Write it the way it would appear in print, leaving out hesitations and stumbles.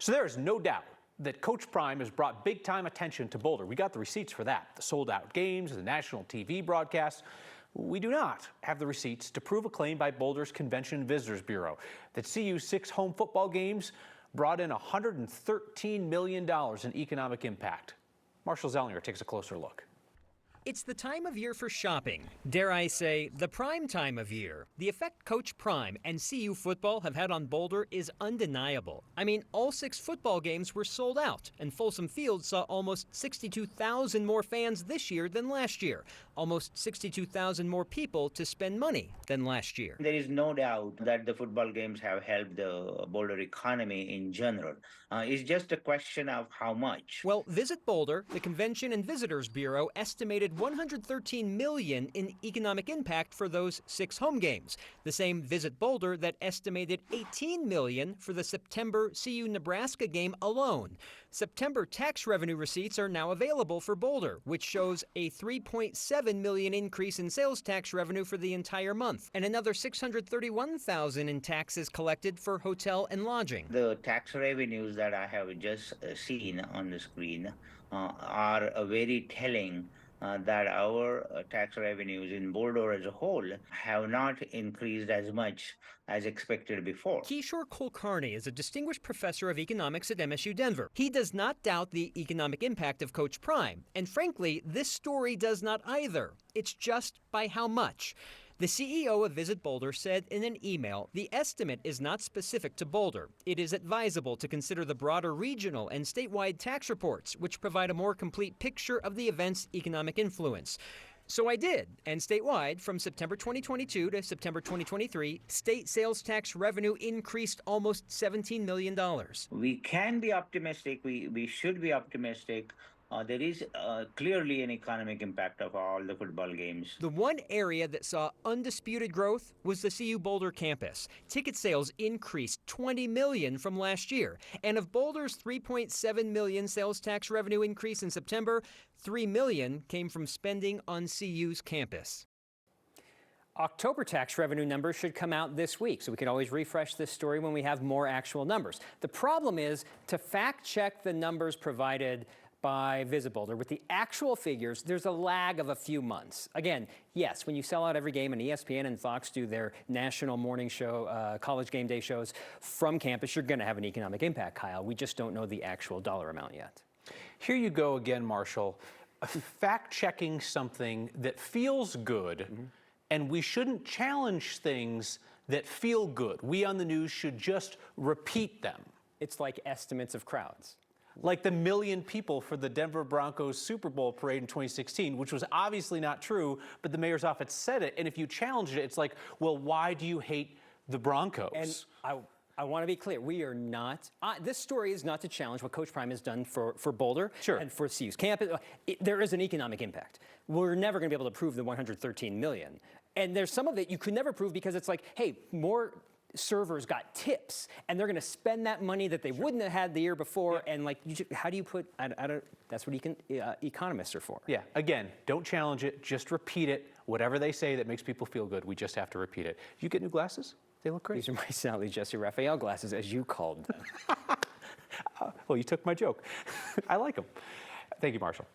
So there is no doubt that Coach Prime has brought big-time attention to Boulder. We got the receipts for that. The sold-out games, the national TV broadcasts. We do not have the receipts to prove a claim by Boulder's Convention and Visitors Bureau that CU's 6 home football games brought in $113 million in economic impact. Marshall Zellinger takes a closer look. It's the time of year for shopping. Dare I say, the prime time of year. The effect Coach Prime and CU football have had on Boulder is undeniable. I mean, all 6 football games were sold out, and Folsom Field saw almost 62,000 more fans this year than last year. Almost 62,000 more people to spend money than last year. There is no doubt that the football games have helped the Boulder economy in general. It's just a question of how much. Well, Visit Boulder, the Convention and Visitors Bureau, estimated $113 million in economic impact for those 6 home games. The same Visit Boulder that estimated $18 million for the September CU-Nebraska game alone. September tax revenue receipts are now available for Boulder, which shows a $3.7 million increase in sales tax revenue for the entire month, and another $631,000 in taxes collected for hotel and lodging. The tax revenues that I have just seen on the screen are very telling. That our tax revenues in Boulder as a whole have not increased as much as expected before. Kishore Kulkarni is a distinguished professor of economics at MSU Denver. He does not doubt the economic impact of Coach Prime. And frankly, this story does not either. It's just by how much. The CEO of Visit Boulder said in an email, the estimate is not specific to Boulder. It is advisable to consider the broader regional and statewide tax reports, which provide a more complete picture of the event's economic influence. So I did, and statewide, from September 2022 to September 2023, state sales tax revenue increased almost $17 million. We can be optimistic, we should be optimistic. There is clearly an economic impact of all the football games. The one area that saw undisputed growth was the CU Boulder campus. Ticket sales increased $20 million from last year. And of Boulder's $3.7 million sales tax revenue increase in September, $3 million came from spending on CU's campus. October tax revenue numbers should come out this week, so we can always refresh this story when we have more actual numbers. The problem is to fact check the numbers provided by Visit Boulder with the actual figures, there's a lag of a few months. Again, yes, when you sell out every game and ESPN and Fox do their national morning show, college game day shows from campus, you're going to have an economic impact, Kyle. We just don't know the actual dollar amount yet. Here you go again, Marshall, fact-checking something that feels good, and we shouldn't challenge things that feel good. We on the news should just repeat them. It's like estimates of crowds. Like the 1 million people for the Denver Broncos Super Bowl parade in 2016, which was obviously not true, but the mayor's office said it. And if you challenge it, it's like, well, why do you hate the Broncos? And I want to be clear. We are not, this story is not to challenge what Coach Prime has done for Boulder and for CU's campus. There is an economic impact. We're never going to be able to prove the $113 million. And there's some of it you could never prove because it's like, hey, more servers got tips and they're going to spend that money that they wouldn't have had the year before. And like, how do you put, I don't, that's what economists are for. Yeah, again, don't challenge it, just repeat it. Whatever they say that makes people feel good, we just have to repeat it. You get new glasses? They look great. These are my Sally Jesse Raphael glasses, as you called them. Well, you took my joke. I like them. Thank you, Marshall.